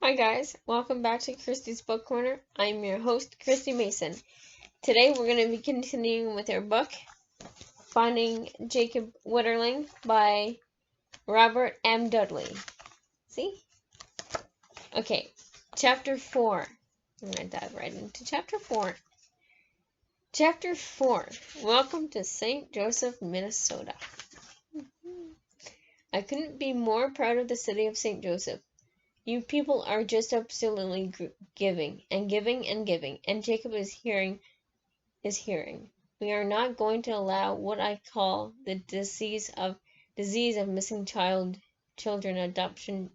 Hi guys, welcome back to Christy's Book Corner. I'm your host, Christy Mason. Today we're going to be continuing with our book, Finding Jacob Wetterling by Robert M. Dudley. See? Okay, Chapter 4. I'm going to dive right into Chapter 4. Chapter 4. Welcome to St. Joseph, Minnesota. I couldn't be more proud of the city of St. Joseph. You people are just absolutely giving and giving and giving, and Jacob is hearing. We are not going to allow what I call the disease of missing children, abduction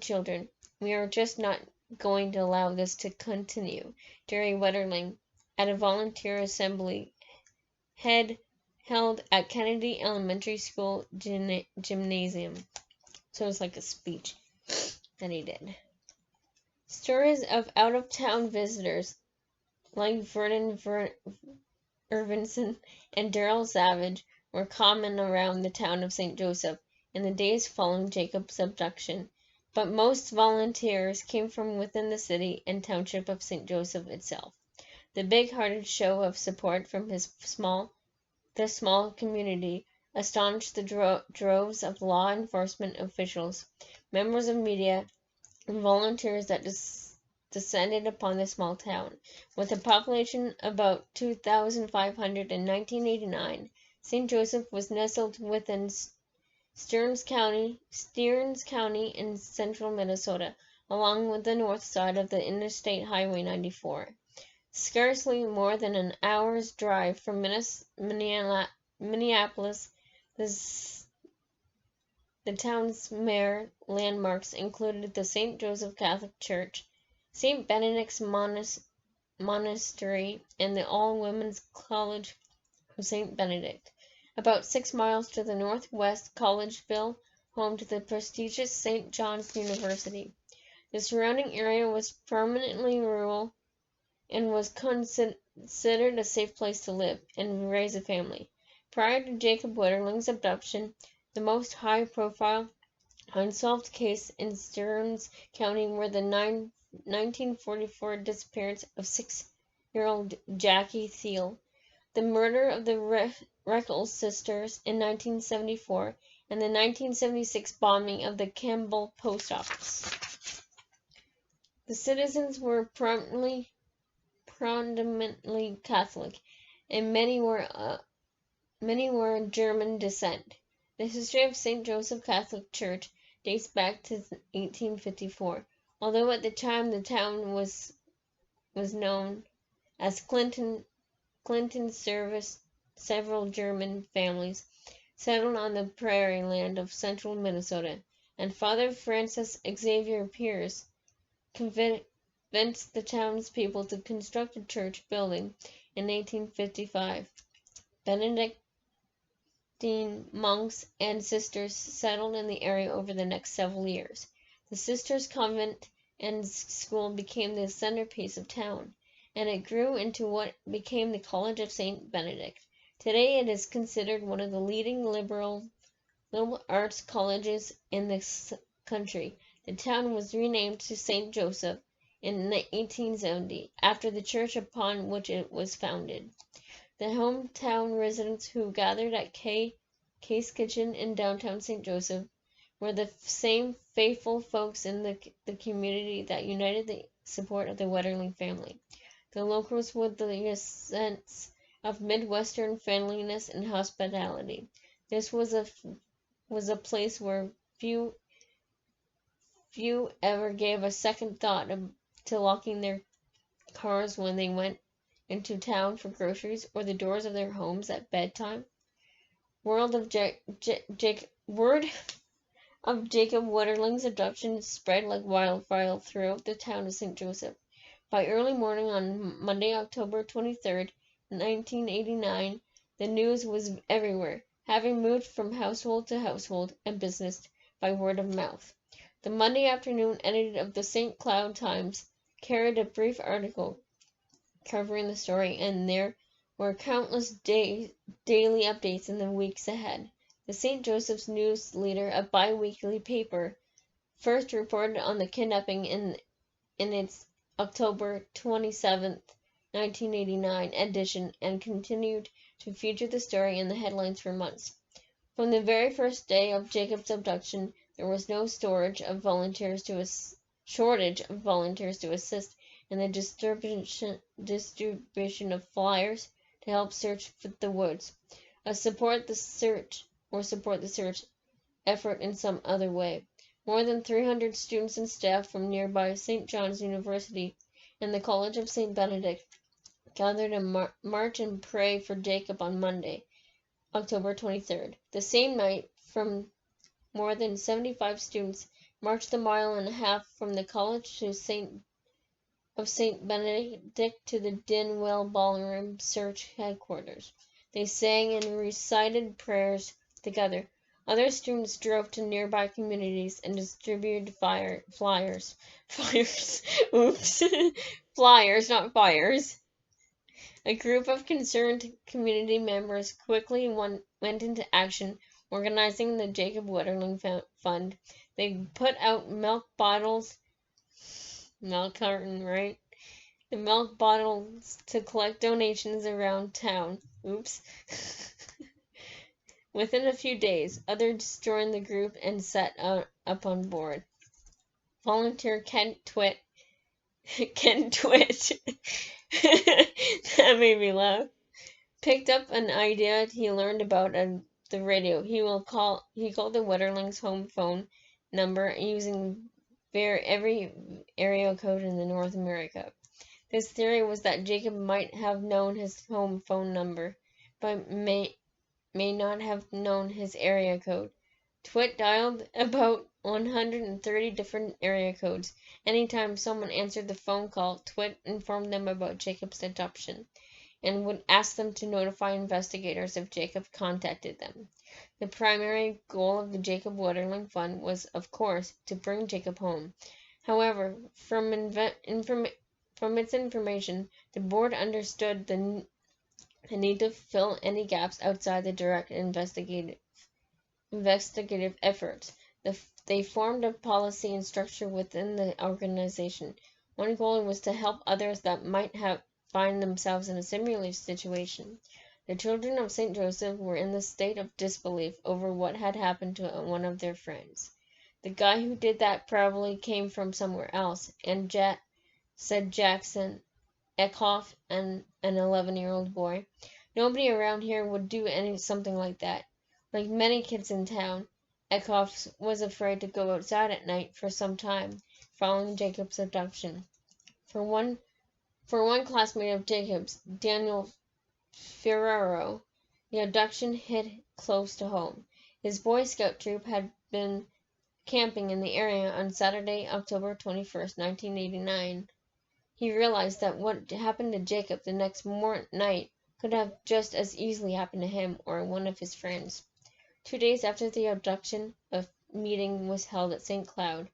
children. We are just not going to allow this to continue. Jerry Wetterling, at a volunteer assembly held at Kennedy Elementary School gymnasium. So it's like a speech that he did. Stories of out-of-town visitors like Vernon Irvinson and Darrell Savage were common around the town of St. Joseph in the days following Jacob's abduction, but most volunteers came from within the city and township of St. Joseph itself. The big-hearted show of support from the small community astonished the droves of law enforcement officials, members of media, and volunteers that descended upon the small town. With a population about 2,500 in 1989, St. Joseph was nestled within Stearns County in central Minnesota, along with the north side of the Interstate Highway 94. Scarcely more than an hour's drive from Minneapolis, the town's main landmarks included the St. Joseph Catholic Church, St. Benedict's Monastery, and the all-women's College of St. Benedict. About 6 miles to the northwest, Collegeville, home to the prestigious St. John's University. The surrounding area was permanently rural and was considered a safe place to live and raise a family. Prior to Jacob Wetterling's abduction, the most high-profile unsolved case in Stearns County were the 1944 disappearance of 6-year-old Jackie Thiel, the murder of the Reckles sisters in 1974, and the 1976 bombing of the Campbell Post Office. The citizens were predominantly Catholic, and many were German descent. The history of St. Joseph Catholic Church dates back to 1854, although at the time the town was known as Clinton service. Several German families settled on the prairie land of central Minnesota, and Father Francis Xavier Pierce convinced the townspeople to construct a church building in 1855. Benedictine monks and sisters settled in the area over the next several years. The sisters' convent and school became the centerpiece of town, and it grew into what became the College of St. Benedict. Today it is considered one of the leading liberal arts colleges in the country. The town was renamed to St. Joseph in 1870, after the church upon which it was founded. The hometown residents who gathered at Case Kitchen in downtown St. Joseph were the same faithful folks in the community that united the support of the Wetterling family. The locals with the sense of Midwestern friendliness and hospitality. This was a place where few ever gave a second thought to locking their cars when they went into town for groceries or the doors of their homes at bedtime. Word of Jacob Wetterling's abduction spread like wildfire throughout the town of St. Joseph. By early morning on Monday, October 23rd, 1989, the news was everywhere, having moved from household to household and business by word of mouth. The Monday afternoon edition of the St. Cloud Times carried a brief article covering the story, and there were countless daily updates in the weeks ahead. The St. Joseph's News Leader, a bi-weekly paper, first reported on the kidnapping in its October 27, 1989 edition and continued to feature the story in the headlines for months. From the very first day of Jacob's abduction, there was no shortage of volunteers to assist in the distribution of flyers to help search the woods, support the search effort in some other way. More than 300 students and staff from nearby St. John's University and the College of St. Benedict gathered to march and pray for Jacob on Monday, October 23rd. The same night, more than 75 students marched the mile and a half from the College of St. Benedict to the Dinwell Ballroom Search Headquarters. They sang and recited prayers together. Other students drove to nearby communities and distributed flyers. Oops. Flyers, not fires. A group of concerned community members quickly went into action, organizing the Jacob Wetterling Fund. They put out milk bottles, milk carton, right? The milk bottles to collect donations around town. Oops. Within a few days, others joined the group and set up on board. Volunteer Kent Twit. That made me laugh. Picked up an idea he learned about on the radio. He called the Wetterling's home phone number using every area code in the North America. His theory was that Jacob might have known his home phone number, but may not have known his area code. Twit dialed about 130 different area codes. Anytime someone answered the phone call, Twit informed them about Jacob's adoption and would ask them to notify investigators if Jacob contacted them. The primary goal of the Jacob Wetterling Fund was, of course, to bring Jacob home. However, from its information, the board understood the need to fill any gaps outside the direct investigative efforts. They formed a policy and structure within the organization. One goal was to help others that might find themselves in a similar situation. The children of St. Joseph were in the state of disbelief over what had happened to one of their friends. The guy who did that probably came from somewhere else, and said Jackson Eckhoff, an 11-year-old boy. Nobody around here would do something like that. Like many kids in town, Eckhoff was afraid to go outside at night for some time following Jacob's abduction. For one classmate of Jacob's, Daniel Ferraro, the abduction hit close to home. His Boy Scout troop had been camping in the area on Saturday, October 21st, 1989. He realized that what happened to Jacob the next night could have just as easily happened to him or one of his friends. 2 days after the abduction, a meeting was held at St. Cloud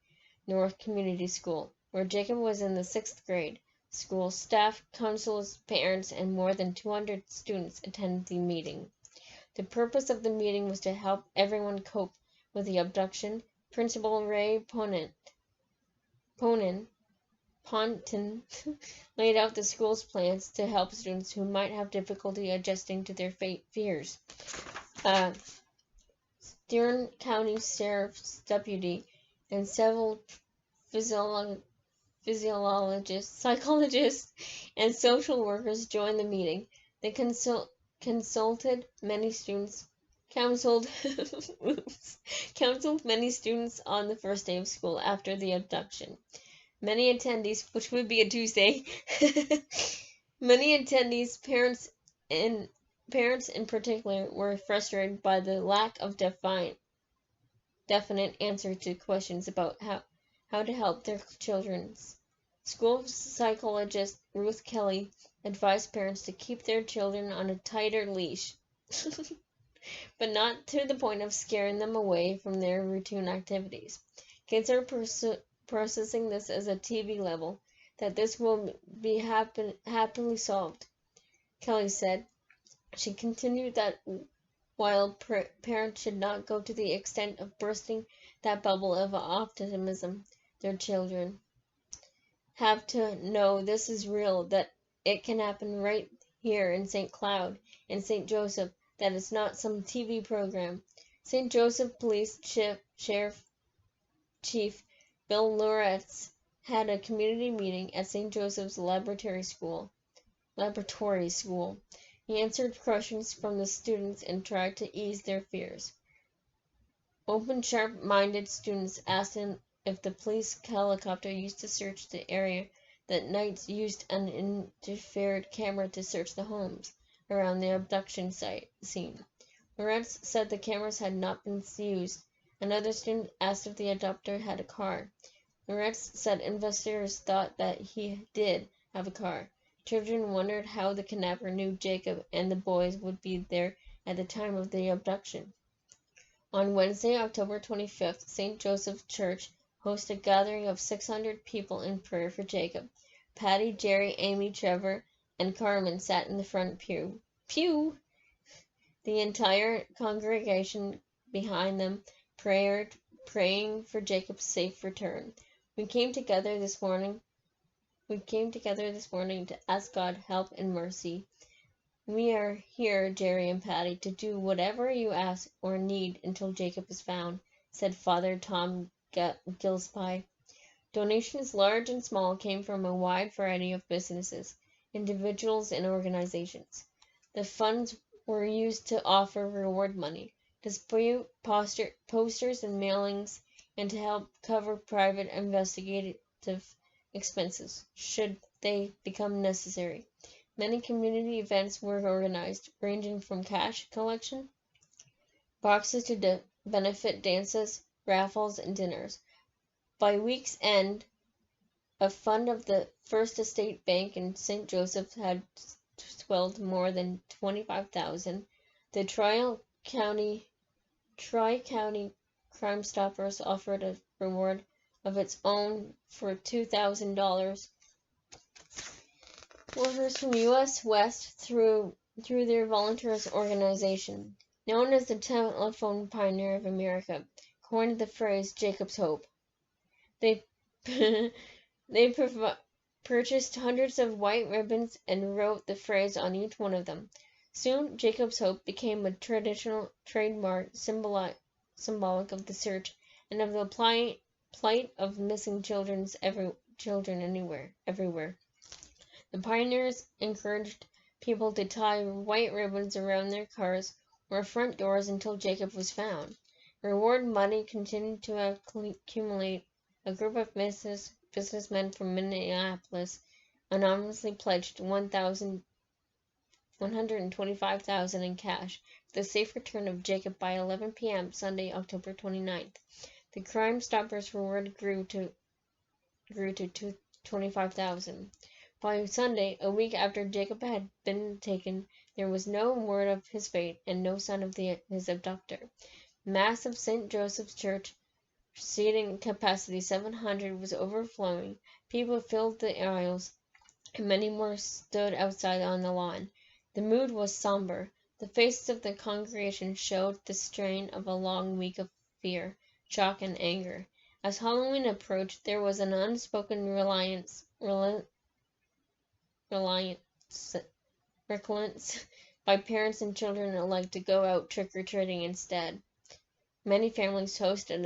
North Community School, where Jacob was in the 6th grade. School staff, counselors, parents, and more than 200 students attended the meeting. The purpose of the meeting was to help everyone cope with the abduction. Principal Ray Ponton laid out the school's plans to help students who might have difficulty adjusting to their fears. Stern County Sheriff's deputy and several physiologists, psychologists, and social workers joined the meeting. They counseled many students on the first day of school after the abduction. Many attendees, which would be a Tuesday, parents in particular, were frustrated by the lack of definite answers to questions about how to help their children. School psychologist Ruth Kelly advised parents to keep their children on a tighter leash, but not to the point of scaring them away from their routine activities. Kids are processing this as a TV level, that this will be happily solved, Kelly said. She continued that while parents should not go to the extent of bursting that bubble of optimism. Their children have to know this is real, that it can happen right here in St. Cloud, in St. Joseph, that it's not some TV program. St. Joseph Police Sheriff Chief Bill Loretz had a community meeting at St. Joseph's Laboratory School. He answered questions from the students and tried to ease their fears. Open, sharp-minded students asked him if the police helicopter used to search the area that nights used an infrared camera to search the homes around the abduction scene. Loretz said the cameras had not been used. Another student asked if the abductor had a car. Loretz said investigators thought that he did have a car. Children wondered how the kidnapper knew Jacob and the boys would be there at the time of the abduction. On Wednesday, October 25th, St. Joseph's Church hosted a gathering of 600 people in prayer for Jacob. Patty, Jerry, Amy, Trevor, and Carmen sat in the front pew. The entire congregation behind them praying for Jacob's safe return. We came together this morning to ask God help and mercy. We are here, Jerry and Patty, to do whatever you ask or need until Jacob is found, said Father Tom Gillespie. Donations large and small came from a wide variety of businesses, individuals, and organizations. The funds were used to offer reward money, distribute posters and mailings, and to help cover private investigative expenses, should they become necessary. Many community events were organized, ranging from cash collection boxes to benefit dances, raffles, and dinners. By week's end, a fund of the First Estate Bank in St. Joseph had swelled more than $25,000. The Tri-County Crime Stoppers offered a reward of its own for $2,000. Workers from U.S. West through their volunteers organization, known as the Telephone Pioneer of America, coined the phrase Jacob's Hope. They purchased hundreds of white ribbons and wrote the phrase on each one of them. Soon, Jacob's Hope became a traditional trademark symbolic of the search and of the plight of missing children everywhere. The pioneers encouraged people to tie white ribbons around their cars or front doors until Jacob was found. Reward money continued to accumulate. A group of businessmen from Minneapolis anonymously pledged $125,000 in cash for the safe return of Jacob by 11 p.m. Sunday, October 29th. The Crime Stoppers reward grew to $25,000. By Sunday, a week after Jacob had been taken, there was no word of his fate and no sign of his abductor. Mass of St. Joseph's Church, seating capacity 700, was overflowing. People filled the aisles, and many more stood outside on the lawn. The mood was somber. The faces of the congregation showed the strain of a long week of fear, shock, and anger. As Halloween approached, there was an unspoken reluctance by parents and children alike to go out trick-or-treating instead. Many families hosted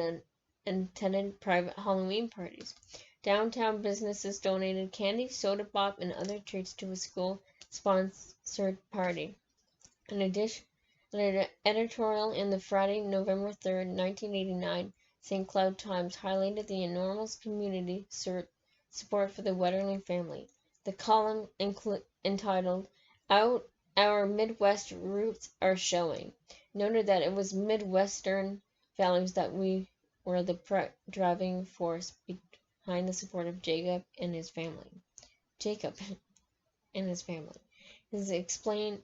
and attended private Halloween parties. Downtown businesses donated candy, soda pop, and other treats to a school-sponsored party. In addition, an editorial in the Friday, November 3rd, 1989, St. Cloud Times highlighted the enormous community support for the Wetterling family. The column entitled, "Out Our Midwest Roots Are Showing," noted that it was Midwestern values that were the driving force behind the support of Jacob and his family. It explained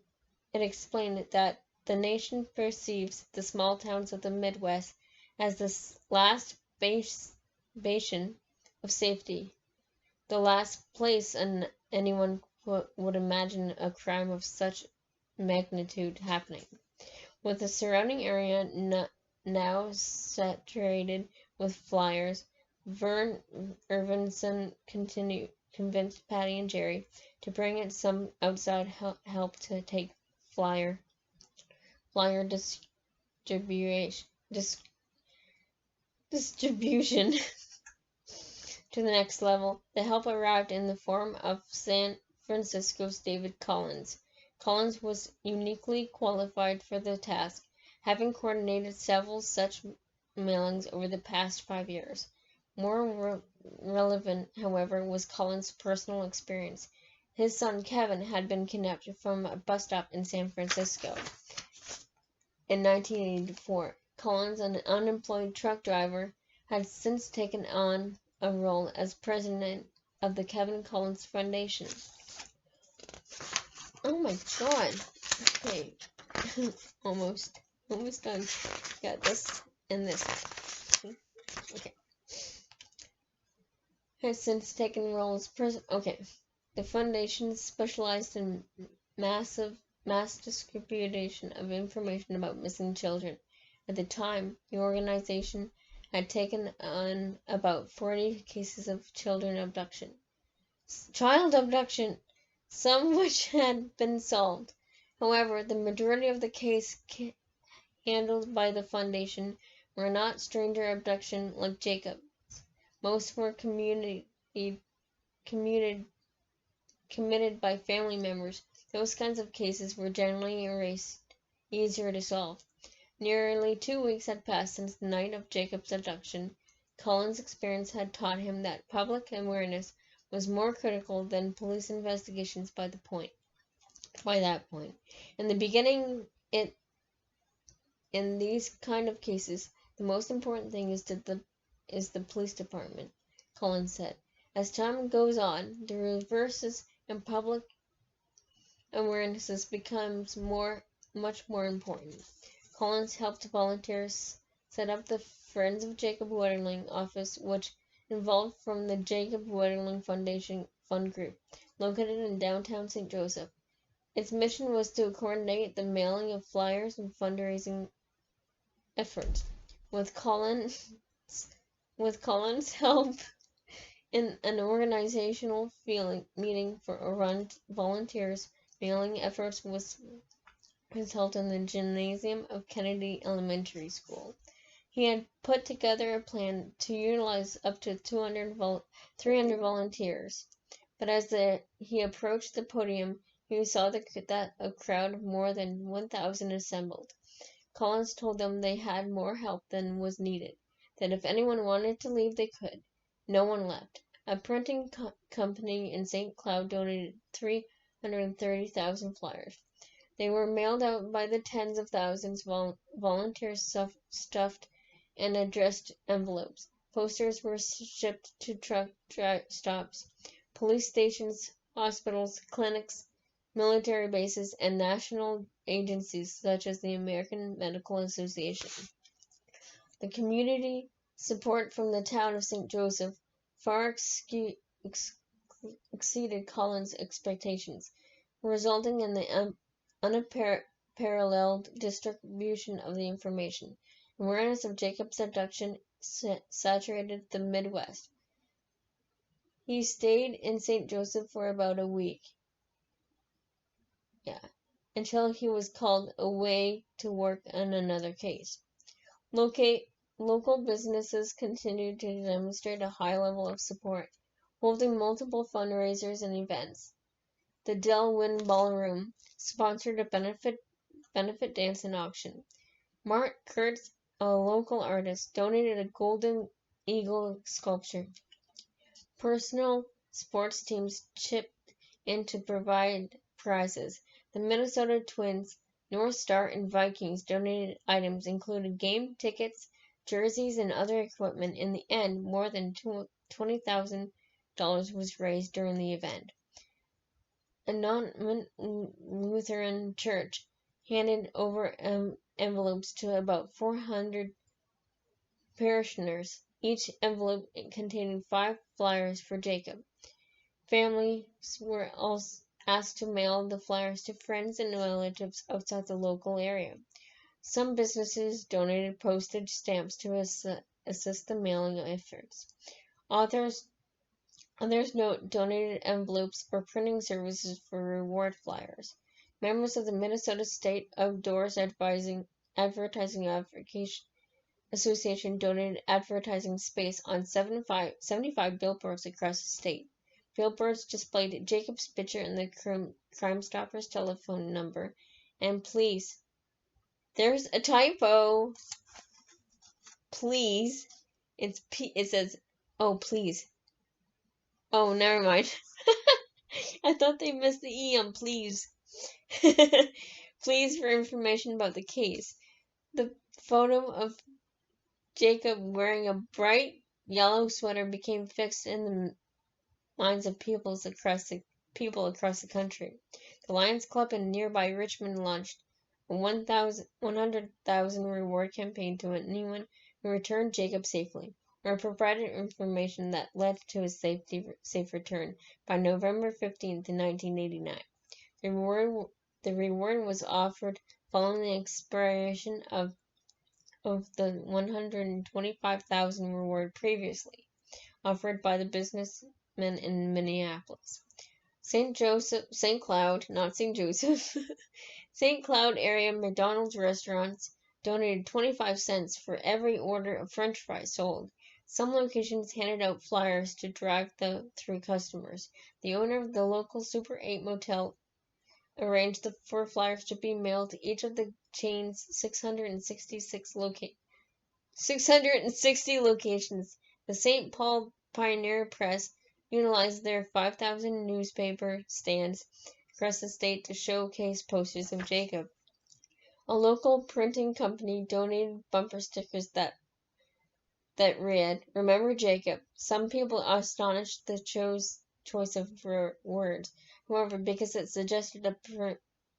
that the nation perceives the small towns of the Midwest as the last bastion of safety, the last place anyone would imagine a crime of such magnitude happening. With the surrounding area now saturated with flyers. Vern Irvinson convinced Patty and Jerry to bring in some outside help to take flyer distribution distribution to the next level. The help arrived in the form of San Francisco's David Collins. Collins was uniquely qualified for the task, having coordinated several such mailings over the past 5 years. More relevant, however, was Collins' personal experience. His son Kevin had been kidnapped from a bus stop in San Francisco in 1984. Collins, an unemployed truck driver, had since taken on a role as president of the Kevin Collins Foundation. Oh my god. Okay. almost done. Got this and this. Okay. Has since taken role as president. Okay. The foundation specialized in mass distribution of information about missing children. At the time, the organization had taken on about 40 cases of child abduction, some which had been solved. However, the majority of the cases handled by the foundation were not stranger abduction like Jacob's. Most were committed by family members. Those kinds of cases were generally easier to solve. Nearly 2 weeks had passed since the night of Jacob's abduction. Collins' experience had taught him that public awareness was more critical than police investigations by that point. In the beginning, in these kind of cases, the most important thing is the police department, Collins said. As time goes on, the reverses in public awareness becomes much more important. Collins helped volunteers set up the Friends of Jacob Wetterling office, which evolved from the Jacob Wetterling Foundation Fund Group, located in downtown St. Joseph. Its mission was to coordinate the mailing of flyers and fundraising efforts. With Collins' help in an organizational meeting for volunteers, mailing efforts was held in the gymnasium of Kennedy Elementary School. He had put together a plan to utilize up to 300 volunteers. But as he approached the podium, he saw that a crowd of more than 1,000 assembled. Collins told them they had more help than was needed, that if anyone wanted to leave, they could. No one left. A printing company in St. Cloud donated 330,000 flyers. They were mailed out by the tens of thousands. Volunteers stuffed and addressed envelopes. Posters were shipped to truck stops, police stations, hospitals, clinics, military bases, and national agencies such as the American Medical Association. The community support from the town of St. Joseph far exceeded Collins' expectations, resulting in the unparalleled distribution of the information. Awareness of Jacob's abduction saturated the Midwest. He stayed in St. Joseph for about a week. Until he was called away to work on another case. Local businesses continued to demonstrate a high level of support, holding multiple fundraisers and events. The Del Wynn Ballroom sponsored a benefit dance and auction. Mark Kurtz, a local artist, donated a golden eagle sculpture. Personal sports teams chipped in to provide prizes. The Minnesota Twins, North Star, and Vikings donated items including game tickets, jerseys, and other equipment. In the end, more than $20,000 was raised during the event. A non-Lutheran church handed over envelopes to about 400 parishioners, each envelope containing 5 flyers for Jacob. Families were also asked to mail the flyers to friends and relatives outside the local area. Some businesses donated postage stamps to assist the mailing efforts. Others donated envelopes or printing services for reward flyers. Members of the Minnesota State Outdoors Advertising Association donated advertising space on 75 billboards across the state. Billboards displayed Jacob's picture and the Crime Stoppers telephone number. And please, there's a typo. Please. It says, oh, please. Oh, never mind. I thought they missed the E on please. Please for information about the case. The photo of Jacob wearing a bright yellow sweater became fixed in the minds of people across the country. The Lions Club in nearby Richmond launched a 100,000 reward campaign to anyone who returned Jacob safely, or provided information that led to his safe return by November 15th, 1989. The reward was offered following the expiration of the 125,000 reward previously offered by the businessmen in Minneapolis. St. Cloud, not St. Joseph, St. Cloud area McDonald's restaurants donated 25 cents for every order of French fries sold. Some locations handed out flyers to drag through customers. The owner of the local Super 8 motel arranged for flyers to be mailed to each of the chain's 660 locations. The St. Paul Pioneer Press utilized their 5,000 newspaper stands across the state to showcase posters of Jacob. A local printing company donated bumper stickers that read, "Remember Jacob." Some people astonished the choice of words, however, because it suggested a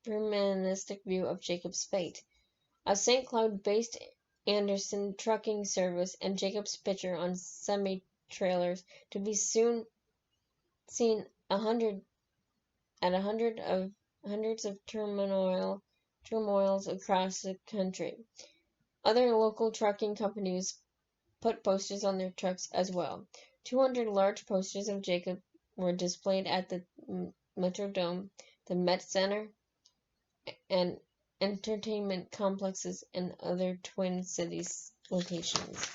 pessimistic view of Jacob's fate. A St. Cloud-based Anderson trucking service and Jacob's picture on semi-trailers to be soon seen hundreds of turmoils across the country. Other local trucking companies put posters on their trucks as well. 200 large posters of Jacob were displayed at the Metrodome, the Met Center, and entertainment complexes and other Twin Cities locations.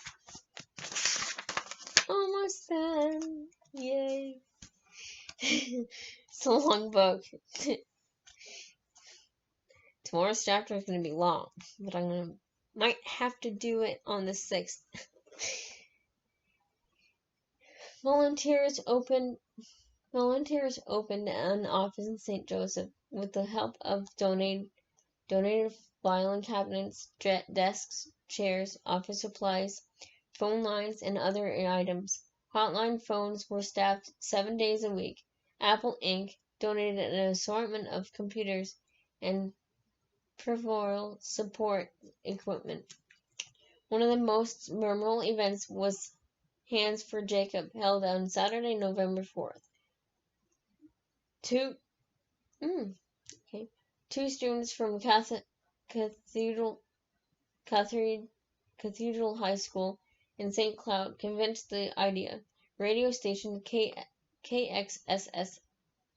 Almost done. Yay. It's a long book. Tomorrow's chapter is going to be long, but might have to do it on the 6th. Volunteers opened an office in St. Joseph with the help of donated filing cabinets, desks, chairs, office supplies, phone lines, and other items. Hotline phones were staffed 7 days a week. Apple Inc. donated an assortment of computers and peripheral support equipment. One of the most memorable events was Hands for Jacob, held on Saturday, November 4th. Two students from Cathedral High School in St. Cloud convinced the idea. Radio station KXSS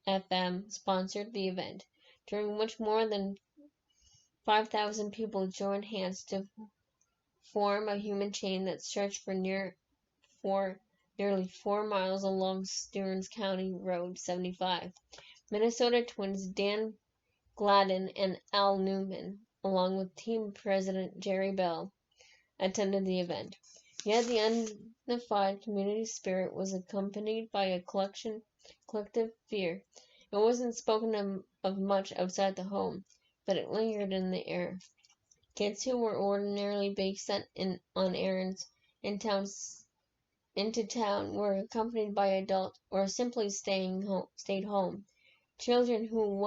FM sponsored the event, during which more than 5,000 people joined hands to form a human chain that stretched for nearly 4 miles along Stearns County Road 75. Minnesota twins Dan Gladden and Al Newman, along with team president Jerry Bell, attended the event. Yet the unified community spirit was accompanied by a collective fear. It wasn't spoken of much outside the home, but it lingered in the air. Kids who were ordinarily being sent on errands into town were accompanied by adults or simply stayed home. Children who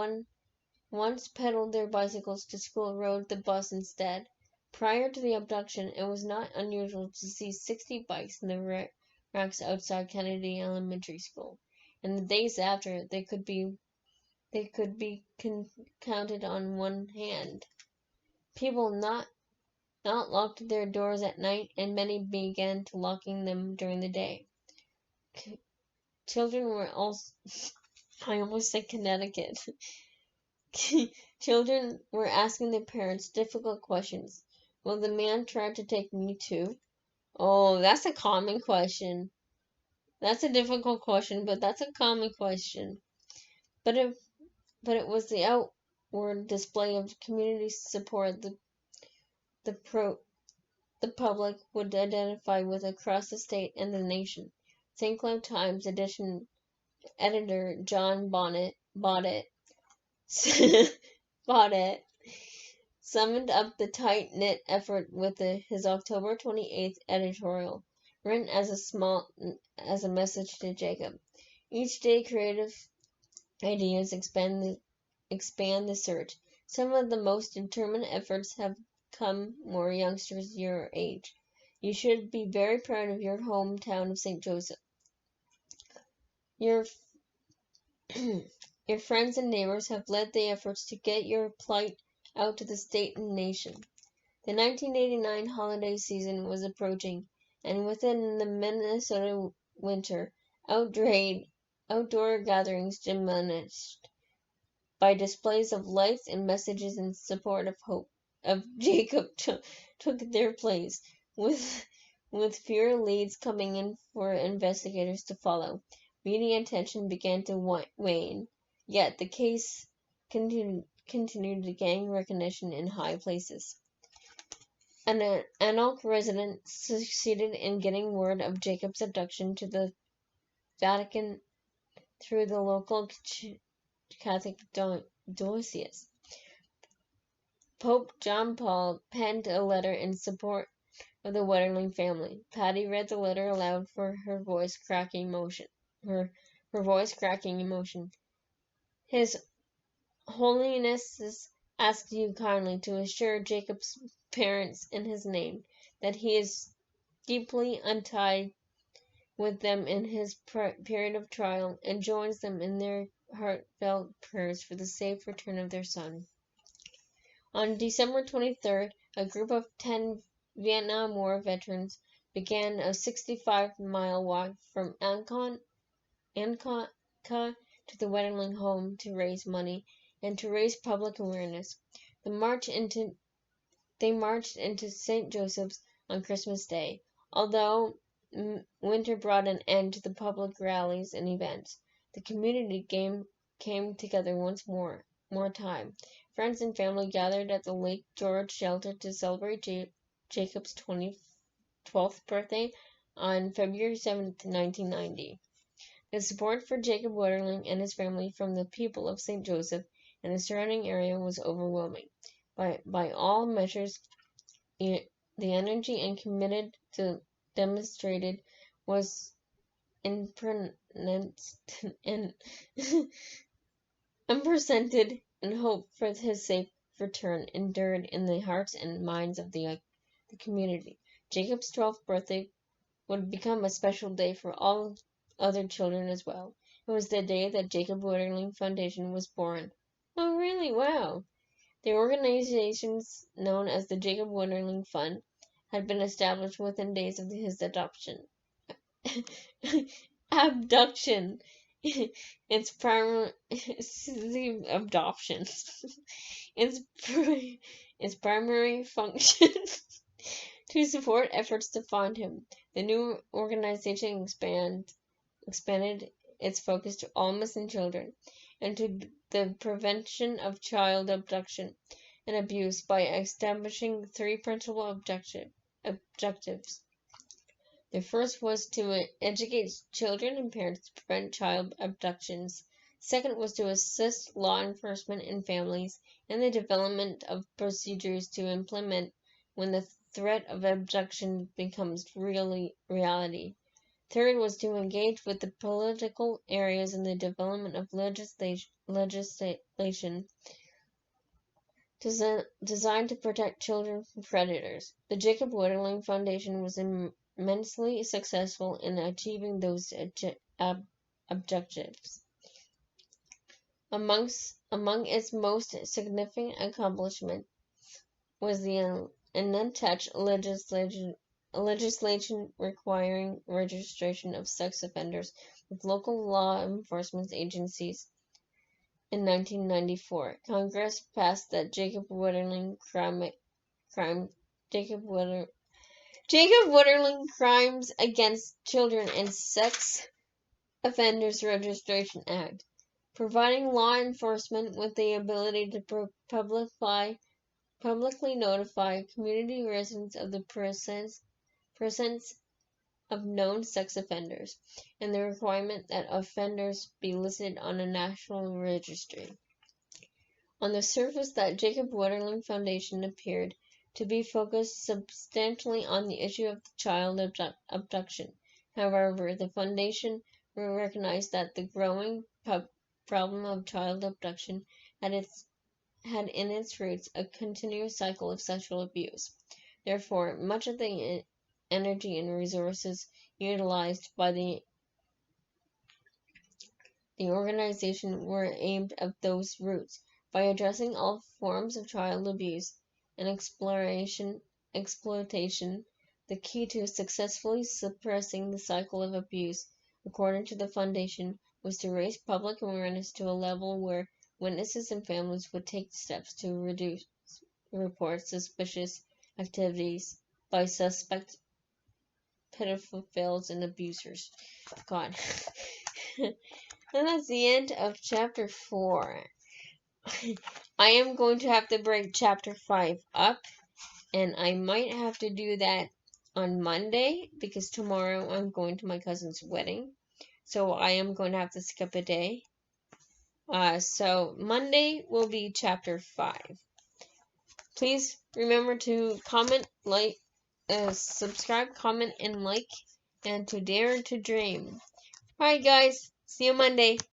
once pedaled their bicycles to school rode the bus instead. Prior to the abduction, it was not unusual to see 60 bikes in the racks outside Kennedy Elementary School. In the days after, they could be counted on one hand. People not locked their doors at night, and many began to locking them during the day. Children were also I almost said Connecticut. Children were asking their parents difficult questions. Will the man try to take me too? Oh, that's a common question. That's a difficult question, but that's a common question. But if but it was the outward display of community support the pro the public would identify with across the state and the nation. St. Cloud Times edition editor John Bonnet Bonnet summed up the tight-knit effort with his October 28th editorial, written as a message to Jacob. Each day, creative ideas expand the search. Some of the most determined efforts have come more youngsters your age. You should be very proud of your hometown of St. Joseph. Your your friends and neighbors have led the efforts to get your plight out to the state and nation. The 1989 holiday season was approaching, and within the Minnesota winter, outdoor gatherings diminished by displays of lights and messages in support of hope. Jacob took their place, with fewer leads coming in for investigators to follow. Media attention began to wane, yet the case continued to gain recognition in high places. An Anarch resident succeeded in getting word of Jacob's abduction to the Vatican through the local Catholic diocese. Pope John Paul penned a letter in support of the Wetterling family. Patty read the letter aloud for her voice cracking emotion. His Holiness asks you kindly to assure Jacob's parents in his name that he is deeply untied with them in his period of trial, and joins them in their heartfelt prayers for the safe return of their son. On December 23rd, a group of 10 Vietnam War veterans began a 65-mile walk from Anca to the Wetterling home to raise money and to raise public awareness. They marched into St. Joseph's on Christmas Day. Although winter brought an end to the public rallies and events, the community came together once more time. Friends and family gathered at the Lake George shelter to celebrate Jacob's 12th birthday on February 7, 1990. The support for Jacob Wetterling and his family from the people of St. Joseph and the surrounding area was overwhelming. By all measures, the energy and committed to demonstrated was unprecedented, and hope for his safe return endured in the hearts and minds of the community. Jacob's 12th birthday would become a special day for all other children as well. It was the day that Jacob Wetterling Foundation was born. Oh, really? Wow. The organization, known as the Jacob Wetterling Fund, had been established within days of his adoption. Abduction. Its primary adoption. its primary function to support efforts to find him. The new organization expanded its focus to all missing children and to the prevention of child abduction and abuse by establishing 3 principal objectives. The first was to educate children and parents to prevent child abductions. Second was to assist law enforcement and families in the development of procedures to implement when the threat of abduction becomes reality. Third was to engage with the political areas in the development of legislation designed to protect children from predators. The Jacob Wetterling Foundation was immensely successful in achieving those objectives. Among its most significant accomplishments was the untouched legislation requiring registration of sex offenders with local law enforcement agencies. In 1994, Congress passed the Jacob Wetterling Crimes Against Children and Sex Offenders Registration Act, providing law enforcement with the ability to publicly notify community residents of the presence of known sex offenders, and the requirement that offenders be listed on a national registry. On the surface, that Jacob Wetterling Foundation appeared to be focused substantially on the issue of child abduction. However, the foundation recognized that the growing problem of child abduction had in its roots a continuous cycle of sexual abuse. Therefore, much of the energy and resources utilized by the organization were aimed at those roots. By addressing all forms of child abuse and exploitation, the key to successfully suppressing the cycle of abuse, according to the foundation, was to raise public awareness to a level where witnesses and families would take steps to report suspicious activities by suspect pedophiles and abusers. God. And that's the end of chapter 4. I am going to have to break chapter 5 up, and I might have to do that on Monday because tomorrow I'm going to my cousin's wedding. So I am going to have to skip a day. So Monday will be chapter 5. Please remember to comment, subscribe, comment, and like, and to dare to dream. Alright guys, see you Monday.